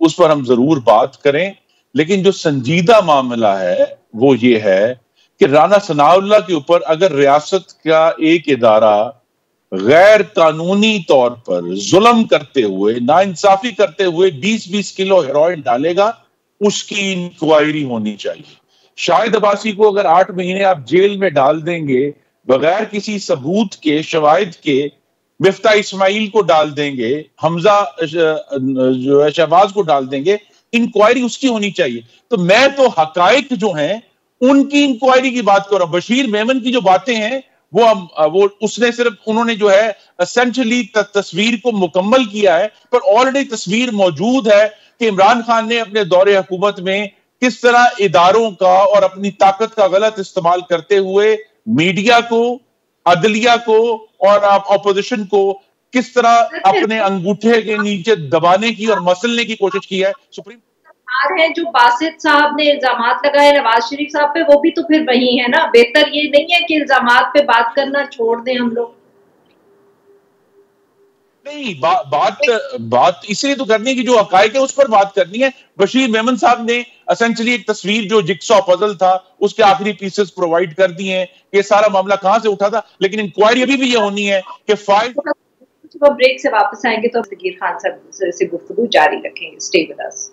اس پر ہم ضرور بات کریں. لیکن جو سنجیدہ معاملہ ہے وہ یہ ہے کہ رانا ثناء اللہ کے اوپر اگر ریاست کا ایک ادارہ غیر قانونی طور پر ظلم کرتے ہوئے، ناانصافی کرتے ہوئے 20-20 کلو ہیروئن ڈالے گا، اس کی انکوائری ہونی چاہیے. شاہد عباسی کو اگر 8 مہینے آپ جیل میں ڈال دیں گے بغیر کسی ثبوت کے، شواہد کے، مفتاح اسماعیل کو ڈال دیں گے، حمزہ جو ہے شہباز کو ڈال دیں گے، انکوائری اس کی ہونی چاہیے. تو میں تو حقائق جو ہیں ان کی انکوائری کی بات کر رہا ہوں. بشیر میمن کی جو باتیں ہیں وہ اس نے صرف انہوں نے جو ہے اسینشلی تصویر کو مکمل کیا ہے، پر آلریڈی تصویر موجود ہے کہ عمران خان نے اپنے دور حکومت میں کس طرح اداروں کا اور اپنی طاقت کا غلط استعمال کرتے ہوئے میڈیا کو، عدلیہ کو اور اپوزیشن کو کس طرح اپنے انگوٹھے کے نیچے دبانے کی اور مسلنے کی کوشش کی ہے. سپریم ہے جو باسط صاحب نے الزامات لگائے نواز شریف صاحب پہ، وہ بھی تو پھر وہی ہے نا. بہتر یہ نہیں ہے کہ الزامات پہ بات کرنا چھوڑ دیں ہم لوگ؟ نہیں، بات اس لیے تو کرنی ہے کہ جو حقائق ہے اس پر بات کرنی ہے. بشیر میمن صاحب نے اسینشلی ایک تصویر جو جگسا پزل تھا اس کے آخری پیسز پرووائڈ کر دی ہیں. یہ سارا معاملہ کہاں سے اٹھا تھا، لیکن انکوائری ابھی بھی یہ ہونی ہے کہ فائل. بریک سے واپس آئیں گے تو دستگیر خان صاحب سے گفتگو جاری رکھیں گے. Stay with us.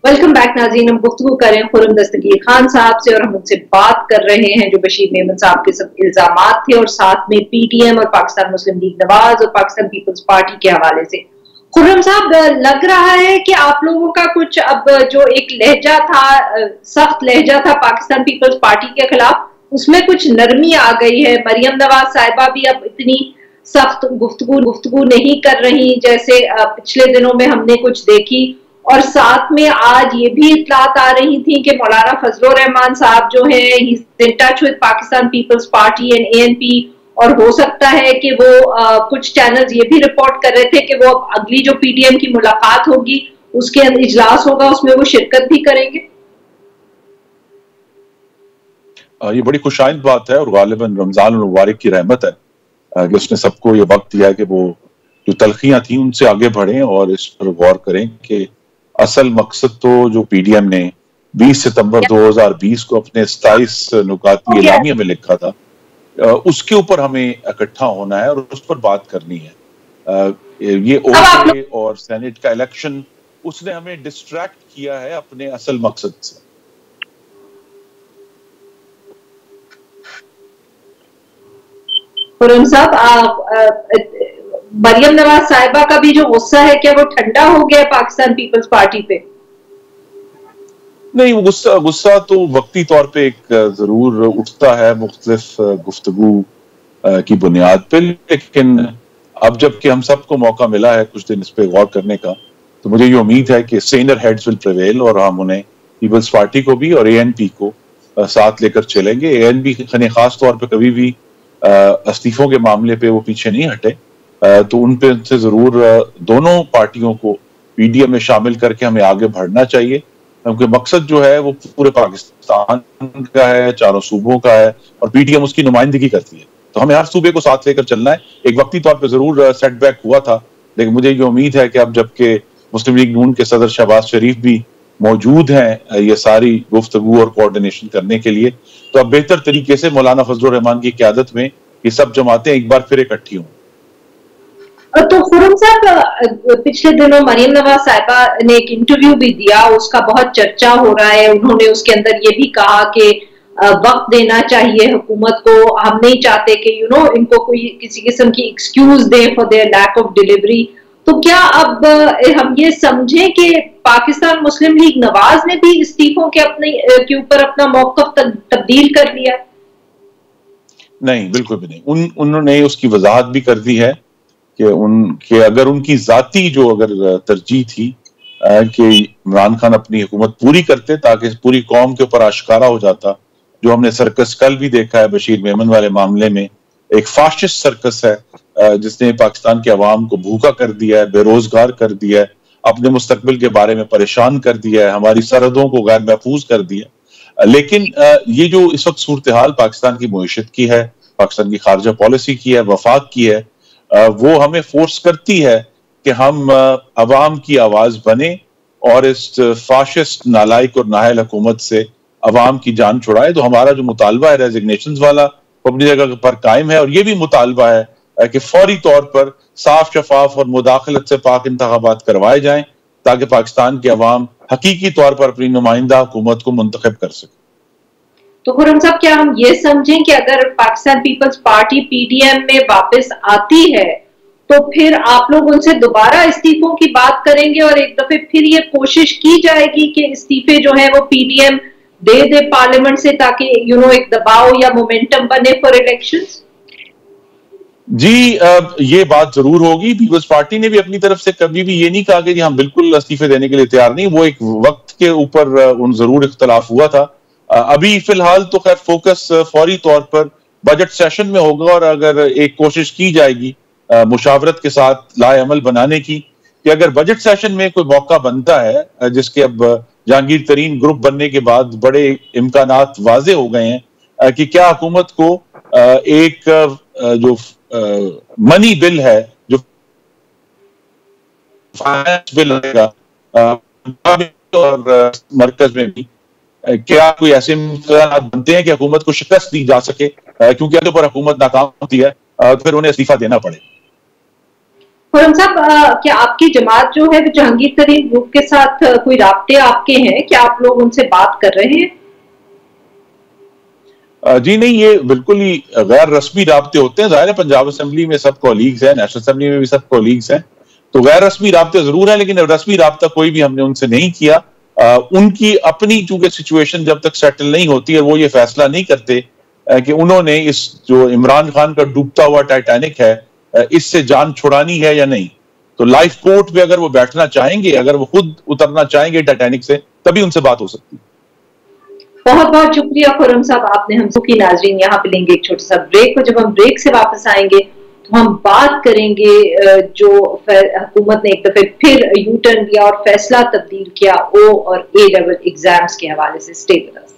Welcome back ناظرین. ہم گفتگو کریں خرم دستگیر خان صاحب سے، اور ہم ان سے بات کر رہے ہیں جو بشیر میمن صاحب کے سب الزامات تھے، اور ساتھ میں پی ٹی ایم اور پاکستان مسلم لیگ نواز اور پاکستان پیپلز پارٹی کے حوالے سے. خرم صاحب، لگ رہا ہے کہ آپ لوگوں کا کچھ اب جو ایک لہجہ تھا، سخت لہجہ تھا پاکستان پیپلز پارٹی کے خلاف، اس میں کچھ نرمی آ گئی ہے. مریم نواز صاحبہ بھی اب اتنی سخت گفتگو نہیں کر رہی جیسے پچھلے دنوں میں ہم نے کچھ دیکھی. اور ساتھ میں آج یہ بھی اطلاعات آ رہی تھی کہ مولانا فضل الرحمان صاحب جو ہیں he's in touch with Pakistan Peoples Party and ANP، اور ہو سکتا ہے کہ وہ کچھ چینلز یہ بھی رپورٹ کر رہے تھے کہ وہ اگلی جو پی ڈی ایم کی ملاقات ہوگی، اس کے اجلاس ہوگا، اس میں وہ شرکت بھی کریں گے. یہ بڑی خوش آئند بات ہے، اور غالباً رمضان المبارک کی رحمت ہے کہ اس نے سب کو یہ وقت دیا کہ وہ جو تلخیاں تھیں ان سے آگے بڑھیں اور اس پر غور کریں کہ اصل مقصد تو جو پی ڈی ایم نے 20 ستمبر 2020 کو اپنے 27 نکاتی اعلامیہ میں لکھا تھا، اس کے اوپر ہمیں اکٹھا ہونا ہے اور اس پر بات کرنی ہے. یہ اوے اور سینٹ کا الیکشن اس نے ہمیں ڈسٹریکٹ کیا ہے اپنے اصل مقصد سے. خرم صاحب، مریم نواز صاحبہ کا بھی جو غصہ ہے کیا وہ ٹھنڈا ہو گیا پاکستان پیپلز پارٹی پہ؟ نہیں، وہ غصہ تو وقتی طور پہ ایک ضرور اٹھتا ہے مختلف گفتگو کی بنیاد پہ، لیکن اب جب کہ ہم سب کو موقع ملا ہے کچھ دن اس پہ غور کرنے کا، تو مجھے یہ امید ہے کہ سینئر ہیڈز ول پریویل، اور ہم انہیں پیپلز پارٹی کو بھی اور اے این پی کو ساتھ لے کر چلیں گے. اے این پی خاص طور پہ کبھی بھی استعفوں کے معاملے پہ وہ پیچھے نہیں ہٹے، تو ان پہ سے ضرور دونوں پارٹیوں کو پی ڈی ایم میں شامل کر کے ہمیں آگے بڑھنا چاہیے، کیونکہ مقصد جو ہے وہ پورے پاکستان کا ہے، چاروں صوبوں کا ہے، اور پی ڈی ایم اس کی نمائندگی کرتی ہے. تو ہمیں ہر صوبے کو ساتھ لے کر چلنا ہے. ایک وقتی طور پہ ضرور سیٹ بیک ہوا تھا، لیکن مجھے یہ امید ہے کہ اب جب کہ مسلم لیگ نون کے صدر شہباز شریف بھی موجود ہیں یہ ساری گفتگو اور کوارڈینیشن کرنے کے لیے، تو اب بہتر طریقے سے مولانا فضل الرحمان کی قیادت میں یہ سب جماعتیں ایک بار پھر اکٹھی ہوں. تو خرم صاحب، پچھلے دنوں مریم نواز صاحبہ نے ایک انٹرویو بھی دیا، اس کا بہت چرچا ہو رہا ہے. انہوں نے اس کے اندر یہ بھی کہا کہ وقت دینا چاہیے حکومت کو، ہم نہیں چاہتے کہ ان کو کوئی کسی قسم کی ایکسکیوز دیں for their lack of delivery. تو کیا اب ہم یہ سمجھیں کہ پاکستان مسلم لیگ نواز نے بھی استعفوں کے اوپر اپنا موقف تبدیل کر لیا؟ نہیں، بالکل بھی نہیں. انہوں نے اس کی وضاحت بھی کر دی ہے کہ اگر ان کی ذاتی جو اگر ترجیح تھی کہ عمران خان اپنی حکومت پوری کرتے تاکہ پوری قوم کے اوپر آشکارا ہو جاتا، جو ہم نے سرکس کل بھی دیکھا ہے بشیر میمن والے معاملے میں، ایک فاشسٹ سرکس ہے جس نے پاکستان کے عوام کو بھوکا کر دیا ہے، بے روزگار کر دیا ہے، اپنے مستقبل کے بارے میں پریشان کر دیا ہے، ہماری سرحدوں کو غیر محفوظ کر دیا. لیکن یہ جو اس وقت صورتحال پاکستان کی معیشت کی ہے، پاکستان کی خارجہ پالیسی کی ہے، وفاق کی ہے، وہ ہمیں فورس کرتی ہے کہ ہم عوام کی آواز بنیں اور اس فاشسٹ نالائق اور نااہل حکومت سے عوام کی جان چھڑائے. تو ہمارا جو مطالبہ ہے ریزگنیشنز والا اپنی جگہ پر قائم ہے، اور یہ بھی مطالبہ ہے کہ فوری طور پر صاف شفاف اور مداخلت سے پاک انتخابات کروائے جائیں تاکہ پاکستان کے عوام حقیقی طور پر اپنی نمائندہ حکومت کو منتخب کر سکے. تو خرم صاحب کیا ہم یہ سمجھیں کہ اگر Pakistan Peoples Party P D M میں واپس آتی ہے تو پھر آپ لوگ ان سے دوبارہ استعفوں کی بات کریں گے اور ایک دفعہ پھر یہ کوشش کی جائے گی کہ استعفے جو ہے وہ پی ڈی ایم دے پارلیمنٹ سے تاکہ ایک دباؤ یا مومنٹم بنے فار الیکشنز؟ جی یہ بات ضرور ہوگی. پیپلز پارٹی نے بھی اپنی طرف سے کبھی بھی یہ نہیں کہا کہ ہم بالکل استعفے دینے کے لیے تیار نہیں. وہ ایک وقت کے اوپر ضرور اختلاف ہوا تھا. ابھی فی الحال تو خیر فوکس فوری طور پر بجٹ سیشن میں ہوگا، اور اگر ایک کوشش کی جائے گی مشاورت کے ساتھ لائے عمل بنانے کی کہ اگر بجٹ سیشن میں کوئی موقع بنتا ہے، جس کے اب جہانگیر ترین گروپ بننے کے بعد بڑے امکانات واضح ہو گئے ہیں کہ کیا حکومت کو ایک جو منی بل ہے، جو فائنانس بل رہے گا اور مرکز میں بھی، کیا کوئی ایسے امکانات بنتے ہیں کہ حکومت کو شکست دی جا سکے، کیونکہ اگر پر حکومت ناکام ہوتی ہے تو پھر انہیں استعفیٰ دینا پڑے. خرم صاحب کیا آپ کی جماعت جو ہے جہانگیر ترین گروپ کے ساتھ کوئی رابطے آپ کے ہیں؟ کیا آپ لوگ ان سے بات کر رہے ہیں؟ جی نہیں، یہ بالکل ہی غیر رسمی رابطے ہوتے ہیں. ظاہر ہے پنجاب اسمبلی میں سب کولیگز ہیں، نیشنل اسمبلی میں بھی سب کولیگز ہیں، تو غیر رسمی رابطے ضرور ہیں، لیکن رسمی رابطہ کوئی بھی ہم نے ان سے نہیں کیا. ان کی اپنی چونکہ سچویشن جب تک سیٹل نہیں ہوتی ہے وہ یہ فیصلہ نہیں کرتے کہ انہوں نے اس جو عمران خان کا ڈوبتا ہوا ٹائٹینک ہے اس سے جان چھڑانی ہے یا نہیں. تو لائف کورٹ پہ اگر وہ بیٹھنا چاہیں گے، اگر وہ خود اترنا چاہیں گے ٹائٹینک سے، تبھی ان سے بات ہو سکتی ہے. بہت بہت شکریہ خرم صاحب، آپ نے ہم سب کی ناظرین یہاں پہ لیں گے ایک چھوٹا سا بریک کو. جب ہم بریک سے واپس آئیں گے تو ہم بات کریں گے جو حکومت نے ایک دفعہ پھر یو ٹرن لیا اور فیصلہ تبدیل کیا او اور اے لیول ایگزامز کے حوالے سے. Stay with us.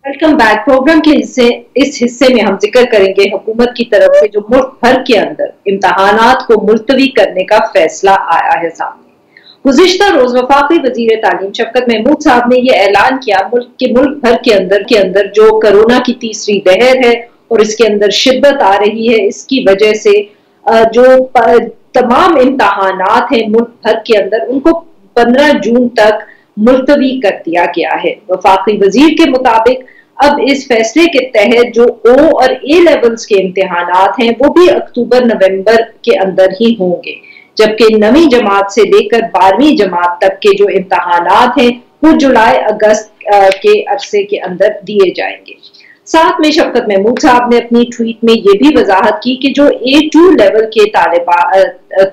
Welcome back. Programme کے اس حصے میں ہم ذکر کریں گے حکومت کی طرف سے جو ملک بھر کے اندر امتحانات کو ملتوی کرنے کا فیصلہ آیا ہے سامنے. گزشتہ روز وفاقی وزیر تعلیم شفقت محمود صاحب نے یہ اعلان کیا ملک بھر کے اندر جو کرونا کی تیسری لہر ہے اور اس کے اندر شدت آ رہی ہے، اس کی وجہ سے جو تمام امتحانات ہیں ملک بھر کے اندر ان کو 15 جون تک ملتوی کر دیا گیا ہے. وفاقی وزیر کے مطابق اب اس فیصلے کے تحت جو او اور اے لیولز کے امتحانات ہیں وہ بھی اکتوبر نومبر کے اندر ہی ہوں گے، جبکہ 9ویں جماعت سے لے کر 12ویں جماعت تک کے جو امتحانات ہیں وہ جولائی اگست کے عرصے کے اندر دیے جائیں گے. ساتھ میں شفقت محمود صاحب نے اپنی ٹویٹ میں یہ بھی وضاحت کی کہ جو A2 لیول کے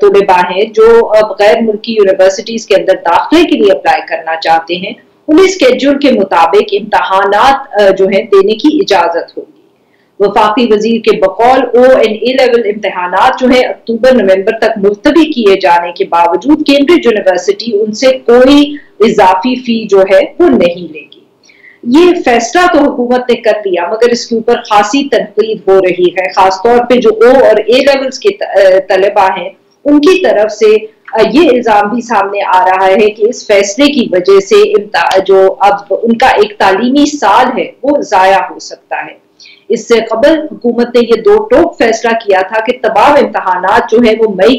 طلباء ہیں جو غیر ملکی یونیورسٹیز کے اندر داخلے کے لیے اپلائی کرنا چاہتے ہیں، انہیں اسکیڈول کے مطابق امتحانات جو ہیں دینے کی اجازت ہوگی. وفاقی وزیر کے بقول او اینڈ اے لیول امتحانات جو ہے اکتوبر نومبر تک ملتوی کیے جانے کے باوجود کیمبرج یونیورسٹی ان سے کوئی اضافی فی جو ہے وہ نہیں لے گی. یہ فیصلہ تو حکومت نے کر لیا، مگر اس کے اوپر خاصی تنقید ہو رہی ہے، خاص طور پہ جو او اور اے لیولز کے طلباء ہیں ان کی طرف سے یہ الزام بھی سامنے آ رہا ہے کہ اس فیصلے کی وجہ سے جو اب ان کا ایک تعلیمی سال ہے وہ ضائع ہو سکتا ہے. اس سے قبل حکومت نے یہ دو ٹوک فیصلہ کیا تھا کہ تمام امتحانات جو ہے وہ مئی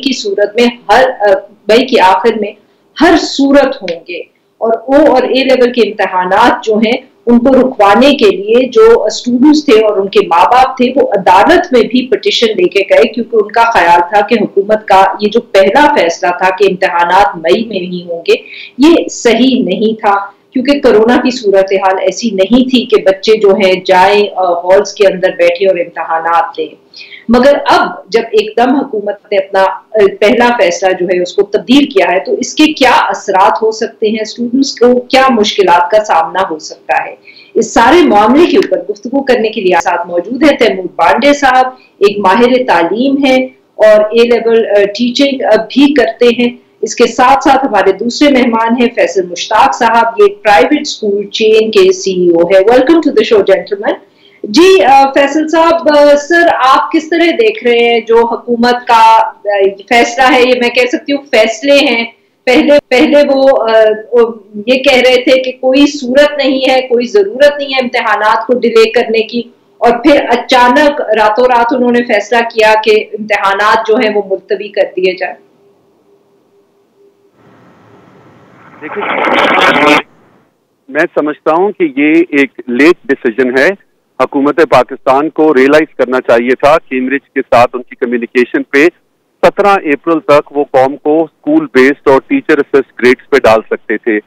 کے آخر میں ہر صورت ہوں گے، اور او اور اے لیول کے امتحانات جو ہیں ان کو رکوانے کے لیے جو اسٹوڈنٹس تھے اور ان کے ماں باپ تھے وہ عدالت میں بھی پٹیشن لے کے گئے، کیونکہ ان کا خیال تھا کہ حکومت کا یہ جو پہلا فیصلہ تھا کہ امتحانات مئی میں ہی ہوں گے یہ صحیح نہیں تھا، کیونکہ کرونا کی صورتحال ایسی نہیں تھی کہ بچے جو ہیں جائیں ہالز کے اندر بیٹھے اور امتحانات دیں. مگر اب جب ایک دم حکومت نے اپنا پہلا فیصلہ جو ہے اس کو تبدیل کیا ہے، تو اس کے کیا اثرات ہو سکتے ہیں، اسٹوڈنٹس کو کیا مشکلات کا سامنا ہو سکتا ہے، اس سارے معاملے کے اوپر گفتگو کرنے کے لیے ساتھ موجود ہے تیمور پانڈے صاحب، ایک ماہر تعلیم ہے اور اے لیول ٹیچنگ بھی کرتے ہیں۔ اس کے ساتھ ساتھ ہمارے دوسرے مہمان ہیں فیصل مشتاق صاحب، یہ پرائیویٹ اسکول چین کے CEO ہے۔ Welcome to the show gentleman. جی فیصل صاحب، سر آپ کس طرح دیکھ رہے ہیں جو حکومت کا فیصلہ ہے، یہ میں کہہ سکتی ہوں فیصلے ہیں، پہلے وہ یہ کہہ رہے تھے کہ کوئی صورت نہیں ہے، کوئی ضرورت نہیں ہے امتحانات کو ڈیلے کرنے کی، اور پھر اچانک راتوں رات انہوں نے فیصلہ کیا کہ امتحانات جو ہیں وہ ملتوی کر دیے جائیں۔ دیکھیں، میں سمجھتا ہوں کہ یہ ایک لیٹ ڈیسیجن ہے۔ حکومت پاکستان کو ریئلائز کرنا چاہیے تھا کیمبرج کے ساتھ ان کی کمیونیکیشن پہ 17 اپریل تک وہ قوم کو اسکول بیسڈ اور ٹیچر اسسٹ گریڈز پہ ڈال سکتے تھے۔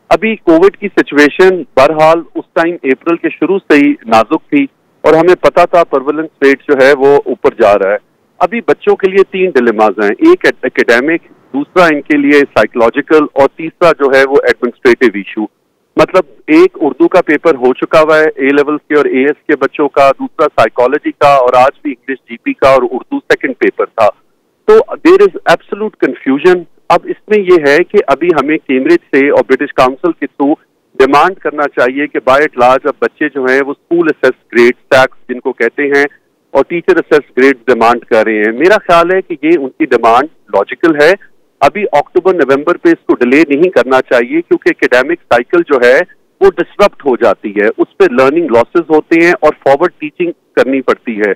ابھی کووڈ کی سچویشن بہرحال اس ٹائم اپریل کے شروع سے ہی نازک تھی اور ہمیں پتا تھا پرولنس ریٹ جو ہے وہ اوپر جا رہا ہے۔ ابھی بچوں کے لیے 3 ڈیلیماز ہیں، ایک ایکیڈیمک، دوسرا ان کے لیے سائیکولوجیکل اور تیسرا جو ہے وہ ایڈمنسٹریٹو ایشو۔ مطلب ایک اردو کا پیپر ہو چکا ہوا ہے اے لیول کے اور اے ایس کے بچوں کا، دوسرا سائیکالوجی کا، اور آج بھی انگلش جی پی کا اور اردو سیکنڈ پیپر تھا۔ تو دیر از ایبسولوٹ کنفیوژن۔ اب اس میں یہ ہے کہ ابھی ہمیں کیمبرج سے اور برٹش کاؤنسل کے تھرو ڈیمانڈ کرنا چاہیے کہ بائی ایٹ لارج اب بچے جو ہیں وہ اسکول اسیس گریڈ سیکس جن کو کہتے ہیں اور ٹیچر اسیس گریڈ ڈیمانڈ کر رہے ہیں۔ میرا خیال ہے کہ یہ ان کی ڈیمانڈ لاجیکل ہے۔ ابھی اکتوبر نومبر پہ اس کو ڈیلے نہیں کرنا چاہیے کیونکہ ایکیڈیمک سائیکل جو ہے وہ ڈسرپٹ ہو جاتی ہے، اس پہ لرننگ لاسز ہوتے ہیں اور فارورڈ ٹیچنگ کرنی پڑتی ہے۔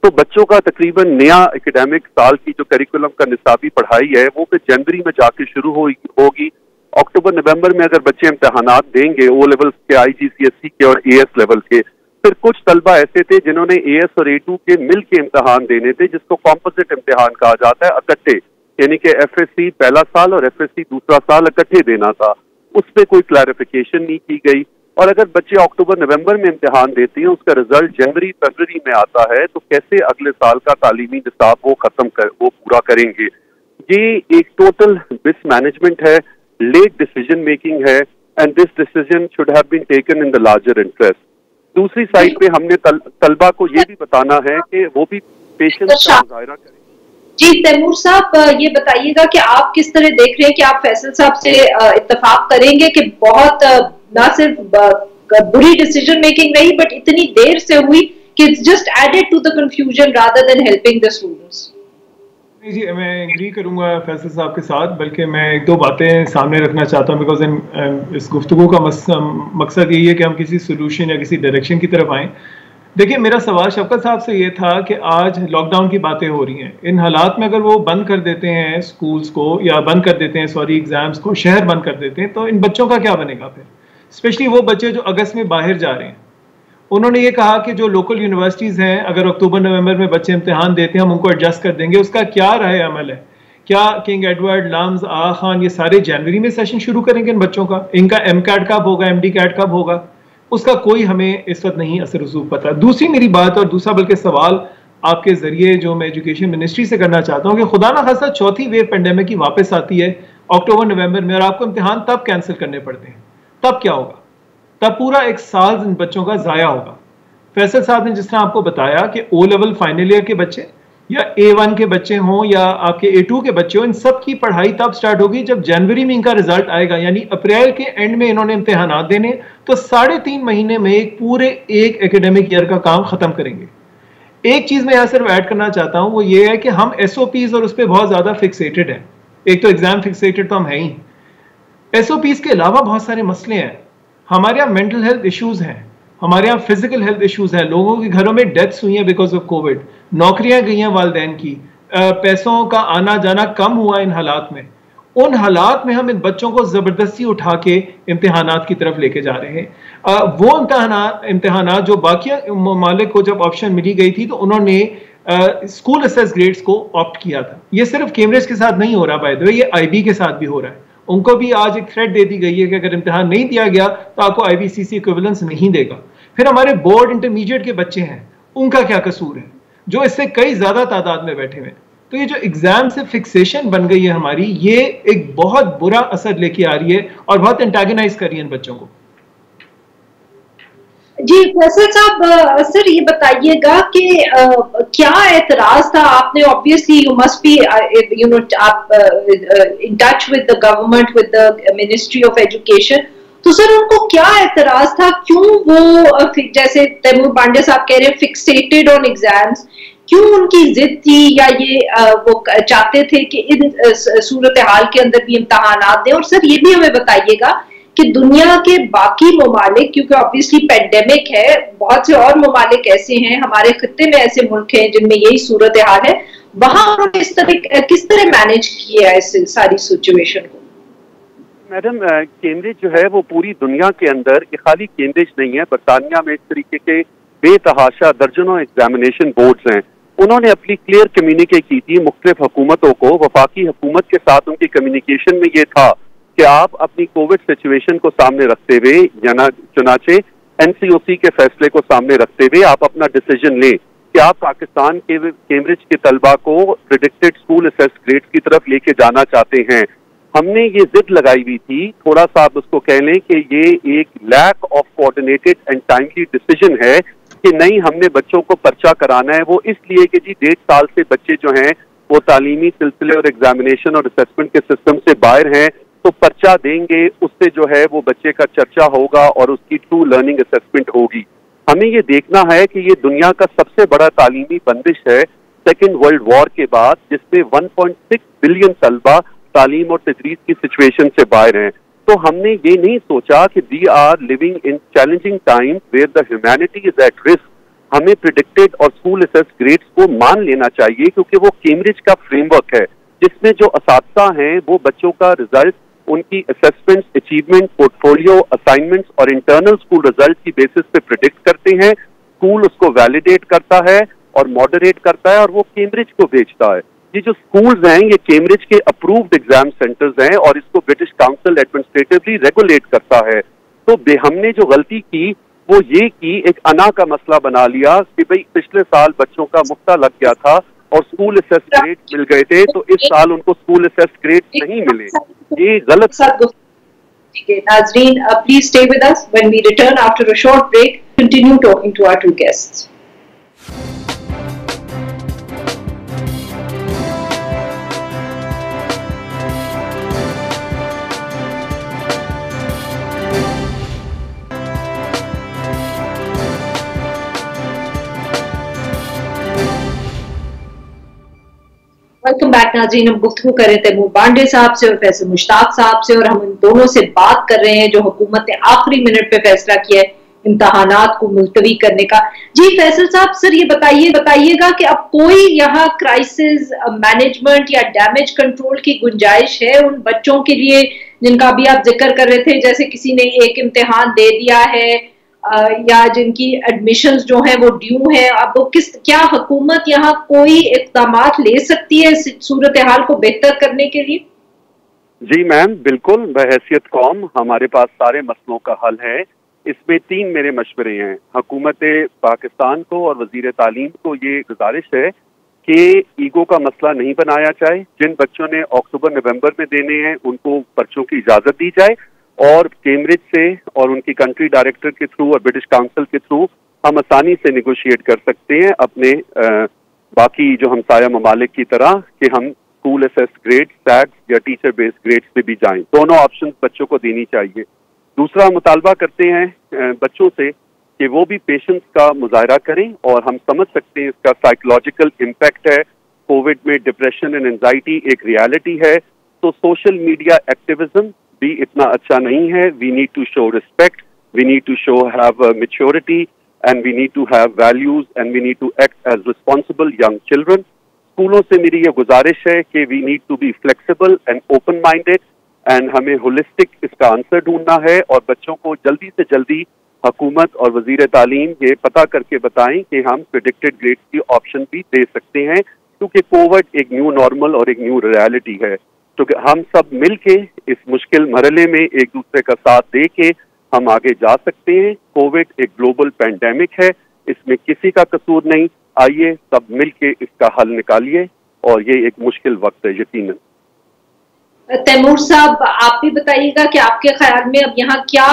تو بچوں کا تقریباً نیا ایکیڈیمک سال کی جو کریکولم کا نصابی پڑھائی ہے وہ پھر جنوری میں جا کے شروع ہوگی۔ اکتوبر نومبر میں اگر بچے امتحانات دیں گے او لیول کے، IGCSE کے اور AS لیول کے، پھر کچھ طلبہ ایسے تھے جنہوں نے AS اور A2 کے مل کے امتحان دینے تھے جس کو کمپوزٹ امتحان کہا جاتا ہے، اکٹھے، یعنی کہ FSC پہلا سال اور FSC دوسرا سال اکٹھے دینا تھا۔ اس پہ کوئی کلیریفیکیشن نہیں کی گئی، اور اگر بچے اکتوبر نومبر میں امتحان دیتے ہیں، اس کا رزلٹ جنوری فروری میں آتا ہے، تو کیسے اگلے سال کا تعلیمی نصاب وہ پورا کریں گے؟ یہ ایک ٹوٹل مس مینجمنٹ ہے، لیٹ ڈیسیژن میکنگ ہے، and this decision should have been taken in the larger interest. دوسری سائڈ پہ ہم نے طلبہ کو یہ بھی بتانا ہے کہ وہ بھی پیشنس کا مظاہرہ کریں۔ جی تیمور صاحب، یہ بتائیے گا کہ آپ کس طرح دیکھ رہے ہیں کہ آپ فیصل صاحب سے اتفاق کریں گے کہ بہت نہ صرف بری ڈیسیژن میکنگ رہی بٹ اتنی دیر سے ہوئی کہ it's just added to the confusion rather than helping the students? جی میں ایگری کروں گا فیصل صاحب کے ساتھ، بلکہ میں ایک دو باتیں سامنے رکھنا چاہتا ہوں بیکاز اس گفتگو کا مقصد یہی ہے کہ ہم کسی سولوشن یا کسی ڈائریکشن کی طرف آئیں۔ دیکھیں، میرا سوال شفقت صاحب سے یہ تھا کہ آج لاک ڈاؤن کی باتیں ہو رہی ہیں، ان حالات میں اگر وہ بند کر دیتے ہیں اسکولز کو یا بند کر دیتے ہیں ایگزامز کو، شہر بند کر دیتے ہیں، تو ان بچوں کا کیا بنے گا پھر؟ اسپیشلی وہ بچے جو اگست میں باہر جا رہے ہیں۔ انہوں نے یہ کہا کہ جو لوکل یونیورسٹیز ہیں اگر اکتوبر نومبر میں بچے امتحان دیتے ہیں ہم ان کو ایڈجسٹ کر دیں گے، اس کا کیا رائے عمل ہے؟ کیا کنگ ایڈورڈ، لامز، آغا خان یہ سارے جنوری میں سیشن شروع کریں گے ان بچوں کا؟ ان کا ایم کیٹ کب ہوگا، ایم ڈی کیٹ کب ہوگا؟ اس کا کوئی ہمیں اس وقت نہیں اثر رسوخ پتا۔ دوسری میری بات اور دوسرا بلکہ سوال آپ کے ذریعے جو میں ایجوکیشن منسٹری سے کرنا چاہتا ہوں کہ خدا نہ خاصہ چوتھی ویو پینڈیمک کی واپس آتی ہے اکتوبر نومبر میں اور آپ کو امتحان تب کینسل کرنے پڑتے ہیں، تب کیا ہوگا؟ تب پورا ایک سال ان بچوں کا ضائع ہوگا۔ فیصل صاحب نے جس طرح آپ کو بتایا کہ او لیول فائنل ایئر کے بچے یا A1 کے بچے ہوں یا آپ کے A2 کے بچے ہوں، ان سب کی پڑھائی تب سٹارٹ ہوگی جب جنوری میں ان کا رزلٹ آئے گا، یعنی اپریل کے اینڈ میں انہوں نے امتحانات دینے، تو 3.5 مہینے میں پورے ایک ایکیڈیمک ایئر کا کام ختم کریں گے۔ ایک چیز میں یہاں صرف ایڈ کرنا چاہتا ہوں، وہ یہ ہے کہ ہم SOPs اور اس پہ بہت زیادہ فکسیٹڈ ہیں۔ ایک تو ایگزام فکسیٹڈ تو ہم ہیں ہی، SOPs کے علاوہ بہت سارے مسئلے ہیں۔ ہمارے یہاں مینٹل ہیلتھ ایشوز ہیں، ہمارے یہاں فزیکل ہیلتھ ایشوز ہیں، لوگوں کے گھروں میں ڈیتھس ہوئی ہیں بیکاز آف کووڈ، نوکریاں گئی ہیں والدین کی، پیسوں کا آنا جانا کم ہوا ان حالات میں۔ ان حالات میں ہم ان بچوں کو زبردستی اٹھا کے امتحانات کی طرف لے کے جا رہے ہیں۔ وہ امتحانات جو باقی ممالک کو جب آپشن ملی گئی تھی تو انہوں نے اسکول اسیس گریڈز کو آپٹ کیا تھا۔ یہ صرف کیمبرج کے ساتھ نہیں ہو رہا بائی دی وے، یہ IB کے ساتھ بھی ہو رہا ہے۔ ان کو بھی آج ایک تھریٹ دے دی گئی ہے کہ اگر امتحان نہیں دیا گیا تو آپ کو IBCC ایکویولنس نہیں دے گا۔ پھر ہمارے بورڈ انٹرمیڈیٹ کے بچے ہیں، ان کا کیا قصور ہے؟ جو اس سے کئی زیادہ تعداد میں بیٹھے ہوئے. تو یہ جو ایگزام سے فکسیشن بن گئی ہے ہماری, یہ ایک بہت برا اثر لے کے آ رہی ہے اور بہت انٹیگنائز کر رہی ہے ان بچوں کو. جی فیصل صاحب, سر یہ بتائیے گا کہ کیا اعتراض تھا آپ نے؟ obviously you must be آپ in touch with the government, with the Ministry of Education. تو سر ان کو کیا اعتراض تھا؟ کیوں وہ جیسے تیمور پانڈے صاحب کہہ رہے ہیں فکسیٹڈ آن ایگزامس, کیوں ان کی ضد تھی؟ یا یہ وہ چاہتے تھے کہ ان صورتحال کے اندر بھی امتحانات دیں؟ اور سر یہ بھی ہمیں بتائیے گا کہ دنیا کے باقی ممالک, کیونکہ آبویسلی پینڈیمک ہے, بہت سے اور ممالک ایسے ہیں, ہمارے خطے میں ایسے ملک ہیں جن میں یہی صورتحال ہے, وہاں انہوں نے کس طرح مینج کیا ہے اس ساری سچویشن کو؟ میڈم, کیمبرج جو ہے وہ پوری دنیا کے اندر, یہ خالی کیمبرج نہیں ہے, برطانیہ میں اس طریقے کے بے تحاشا درجنوں ایگزامینیشن بورڈز ہیں. انہوں نے اپنی کلیئر کمیونیکیٹ کی تھی مختلف حکومتوں کو. وفاقی حکومت کے ساتھ ان کی کمیونیکیشن میں یہ تھا کہ آپ اپنی کووڈ سچویشن کو سامنے رکھتے ہوئے, چنانچہ NCOC کے فیصلے کو سامنے رکھتے ہوئے آپ اپنا ڈیسیجن لیں کہ آپ پاکستان کے کیمبرج کے طلبہ کو پریڈکٹڈ اسکول اسیس گریڈ کی طرف لے کے جانا چاہتے ہیں. ہم نے یہ ضد لگائی ہوئی تھی, تھوڑا سا آپ اس کو کہہ لیں کہ یہ ایک lack of کوآرڈینیٹڈ and timely decision ہے کہ نہیں, ہم نے بچوں کو پرچہ کرانا ہے. وہ اس لیے کہ جی 1.5 سال سے بچے جو ہیں وہ تعلیمی سلسلے اور ایگزامینیشن اور اسیسمنٹ کے سسٹم سے باہر ہیں, تو پرچہ دیں گے, اس سے جو ہے وہ بچے کا چرچا ہوگا اور اس کی ٹرو لرننگ اسیسمنٹ ہوگی. ہمیں یہ دیکھنا ہے کہ یہ دنیا کا سب سے بڑا تعلیمی بندش ہے سیکنڈ ورلڈ وار کے بعد, جس میں 1.6 بلین طلبہ تعلیم اور تدریس کی سچویشن سے باہر ہیں. تو ہم نے یہ نہیں سوچا کہ we are living in challenging time where the humanity is at risk. ہمیں پریڈکٹڈ اور اسکول اسیس گریڈس کو مان لینا چاہیے, کیونکہ وہ کیمبرج کا فریم ورک ہے جس میں جو اساتذہ ہیں وہ بچوں کا رزلٹ, ان کی assessments, achievement, port folio, assignments اور انٹرنل اسکول ریزلٹ کی بیسس پہ پریڈکٹ کرتے ہیں. اسکول اس کو ویلیڈیٹ کرتا ہے اور ماڈریٹ کرتا ہے اور وہ کیمبرج کو بھیجتا ہے. یہ جو اسکولز ہیں یہ کیمبرج کے اپرووڈ ایگزام سینٹرز ہیں اور اس کو برٹش کاؤنسل ایڈمنسٹریٹولی ریگولیٹ کرتا ہے. تو ہم نے جو غلطی کی وہ یہ کی, ایک انا کا مسئلہ بنا لیا کہ بھئی پچھلے سال بچوں کا مفتہ لگ گیا تھا اور اسکول اسیس گریڈ مل گئے تھے, تو اس سال ان کو اسکول اسیس گریڈ نہیں ملے. یہ غلط. ناظرین please stay with us. when we return after a short break, continue talking to our two guests. Welcome back ناظرین. ہم گفتگو کر رہے تھے تیمور پانڈے صاحب سے اور فیصل مشتاق صاحب سے, اور ہم ان دونوں سے بات کر رہے ہیں جو حکومت نے آخری منٹ پہ فیصلہ کیا ہے امتحانات کو ملتوی کرنے کا. جی فیصل صاحب, سر یہ بتائیے گا کہ اب کوئی یہاں کرائسس مینجمنٹ یا ڈیمیج کنٹرول کی گنجائش ہے ان بچوں کے لیے جن کا ابھی آپ ذکر کر رہے تھے, جیسے کسی نے ایک امتحان دے دیا ہے یا جن کی ایڈمیشنز جو ہیں وہ ڈیو ہیں, اب کیا حکومت یہاں کوئی اقدامات لے سکتی ہے صورتحال کو بہتر کرنے کے لیے؟ جی میم, بالکل. بحیثیت قوم ہمارے پاس سارے مسئلوں کا حل ہے. اس میں 3 میرے مشورے ہیں. حکومت پاکستان کو اور وزیر تعلیم کو یہ گزارش ہے کہ ایگو کا مسئلہ نہیں بنایا جائے. جن بچوں نے اکتوبر نومبر میں دینے ہیں ان کو پرچوں کی اجازت دی جائے, اور کیمبرج سے اور ان کی کنٹری ڈائریکٹر کے تھرو اور برٹش کاؤنسل کے تھرو ہم آسانی سے نیگوشیٹ کر سکتے ہیں اپنے باقی جو ہمسایہ ممالک کی طرح کہ ہم اسکول اسیس گریڈ, سیٹس یا ٹیچر بیس گریڈ سے بھی جائیں. دونوں آپشن بچوں کو دینی چاہیے. دوسرا, مطالبہ کرتے ہیں بچوں سے کہ وہ بھی پیشنس کا مظاہرہ کریں, اور ہم سمجھ سکتے ہیں اس کا سائیکولوجیکل امپیکٹ ہے. کووڈ میں ڈپریشن اینڈ اینزائٹی ایک ریالٹی ہے, تو سوشل میڈیا ایکٹیویزم بھی اتنا اچھا نہیں ہے. We need to show respect, we need to show have maturity, and we need to have values, and we need to act as responsible young children. اسکولوں سے میری یہ گزارش ہے کہ we need to be flexible and open minded, and ہمیں holistic اس کا آنسر ڈھونڈنا ہے, اور بچوں کو جلدی سے جلدی حکومت اور وزیر تعلیم یہ پتہ کر کے بتائیں کہ ہم پریڈکٹڈ گریڈ کی آپشن بھی دے سکتے ہیں, کیونکہ کووڈ ایک نیو نارمل اور ایک نیو ریالٹی ہے. تو ہم سب مل کے اس مشکل مرحلے میں ایک دوسرے کا ساتھ دے کے ہم آگے جا سکتے ہیں. کووڈ ایک گلوبل پینڈیمک ہے, اس میں کسی کا قصور نہیں. آئیے سب مل کے اس کا حل نکالیے، اور یہ ایک مشکل وقت ہے یقیناً۔ تیمور صاحب آپ بھی بتائیے گا کہ آپ کے خیال میں اب یہاں کیا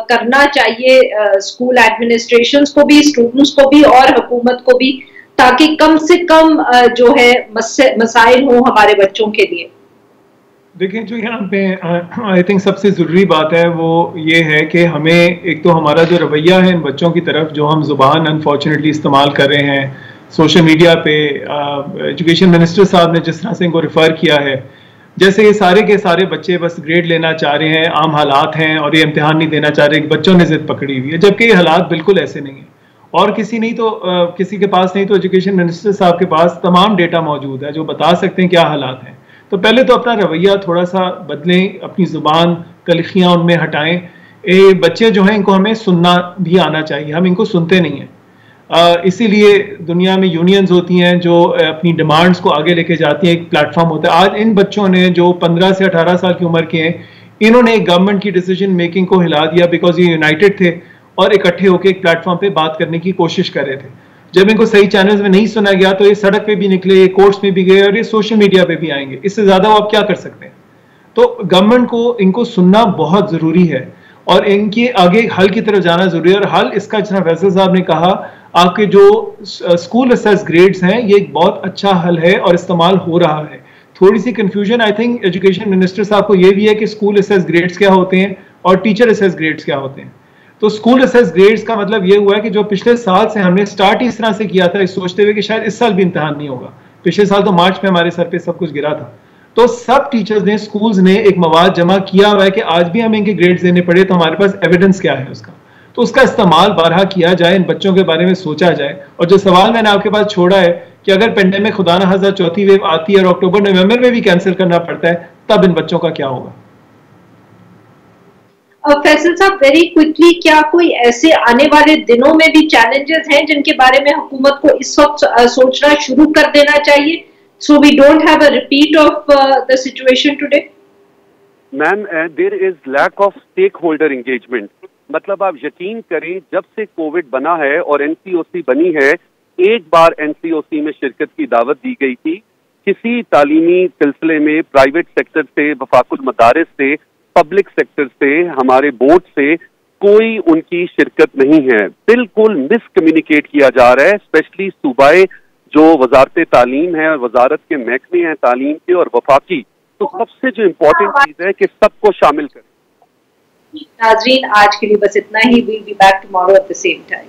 کرنا چاہیے اسکول ایڈمنسٹریشنز کو بھی، اسٹوڈنٹس کو بھی اور حکومت کو بھی، تاکہ کم سے کم جو ہے مسائل ہوں ہمارے بچوں کے لیے؟ دیکھیں جو یہاں پہ آئی تھنک سب سے ضروری بات ہے وہ یہ ہے کہ ہمیں ایک تو ہمارا جو رویہ ہے ان بچوں کی طرف، جو ہم زبان انفارچونیٹلی استعمال کر رہے ہیں سوشل میڈیا پہ، ایجوکیشن منسٹر صاحب نے جس طرح سے ان کو ریفر کیا ہے، جیسے یہ سارے کے سارے بچے بس گریڈ لینا چاہ رہے ہیں، عام حالات ہیں اور یہ امتحان نہیں دینا چاہ رہے، کہ بچوں نے ضد پکڑی ہوئی ہے، جبکہ یہ حالات بالکل ایسے نہیں ہیں، اور کسی کے پاس نہیں تو ایجوکیشن منسٹر صاحب کے پاس تمام ڈیٹا موجود ہے جو بتا سکتے ہیں کیا حالات ہیں۔ تو پہلے تو اپنا رویہ تھوڑا سا بدلیں، اپنی زبان تلخیاں ان میں ہٹائیں۔ بچے جو ہیں ان کو ہمیں سننا بھی آنا چاہیے، ہم ان کو سنتے نہیں ہیں، اسی لیے دنیا میں یونینز ہوتی ہیں جو اپنی ڈیمانڈز کو آگے لے کے جاتی ہیں، ایک پلیٹ فارم ہوتا ہے۔ آج ان بچوں نے جو 15 سے 18 سال کی عمر کے ہیں، انہوں نے ایک گورنمنٹ کی ڈیسیجن میکنگ کو ہلا دیا، بیکاز یہ یونائٹڈ تھے اور اکٹھے ہو کے ایک پلیٹ فارم پہ بات کرنے کی کوشش کر رہے تھے۔ جب ان کو صحیح چینلز میں نہیں سنا گیا تو یہ سڑک پہ بھی نکلے، یہ کورٹس میں بھی گئے اور یہ سوشل میڈیا پہ بھی آئیں گے، اس سے زیادہ وہ آپ کیا کر سکتے ہیں؟ تو گورنمنٹ کو ان کو سننا بہت ضروری ہے اور ان کے آگے حل کی طرف جانا ضروری ہے، اور حل اس کا جناب فیصل صاحب نے کہا، آپ کے جو اسکول اسیس گریڈز ہیں یہ ایک بہت اچھا حل ہے اور استعمال ہو رہا ہے۔ تھوڑی سی confusion I think education minister صاحب کو یہ بھی ہے کہ اسکول اسیس گریڈز کیا ہوتے ہیں اور ٹیچر اسیس گریڈز کیا ہوتے ہیں۔ تو اسکول اسیس گریڈز کا مطلب یہ ہوا ہے کہ جو پچھلے سال سے ہم نے سٹارٹ اس طرح سے کیا تھا، اس سوچتے ہوئے کہ شاید اس سال بھی امتحان نہیں ہوگا، پچھلے سال تو مارچ میں ہمارے سر پہ سب کچھ گرا تھا، تو سب ٹیچرز نے، اسکولز نے ایک مواد جمع کیا ہوا ہے کہ آج بھی ہمیں ان کے گریڈز دینے پڑے تو ہمارے پاس ایویڈنس کیا ہے اس کا، تو اس کا استعمال بارہا کیا جائے، ان بچوں کے بارے میں سوچا جائے۔ اور جو سوال میں نے آپ کے پاس چھوڑا ہے کہ اگر پینڈیمک خدا نہ خواستہ چوتھی ویو آتی ہے اور اکتوبر نومبر میں بھی کینسل کرنا پڑتا ہے، تب ان بچوں کا کیا ہوگا؟ فیصل صاحب ویری کوئکلی، کیا کوئی ایسے آنے والے دنوں میں بھی چیلنجز ہیں جن کے بارے میں حکومت کو اس وقت سوچنا شروع کر دینا چاہیے، so we don't have a repeat of the situation today? Ma'am there is lack of stakeholder engagement, مطلب آپ یقین کریں جب سے کووڈ بنا ہے اور این سی او سی بنی ہے، ایک بار این سی او سی میں شرکت کی دعوت دی گئی تھی، کسی تعلیمی سلسلے میں پرائیویٹ سیکٹر سے، وفاق المدارس سے، پبلک سیکٹر سے، ہمارے بورڈ سے کوئی ان کی شرکت نہیں ہے، بالکل مس کمیونیکیٹ کیا جا رہا ہے، اسپیشلی صوبائی جو وزارت تعلیم ہے اور وزارت کے محکمے ہیں تعلیم کے اور وفاقی، تو سب سے جو امپورٹنٹ چیز ہے کہ سب کو شامل کریں۔ ناظرین آج کے لیے بس اتنا ہی، we'll be back tomorrow at the same time.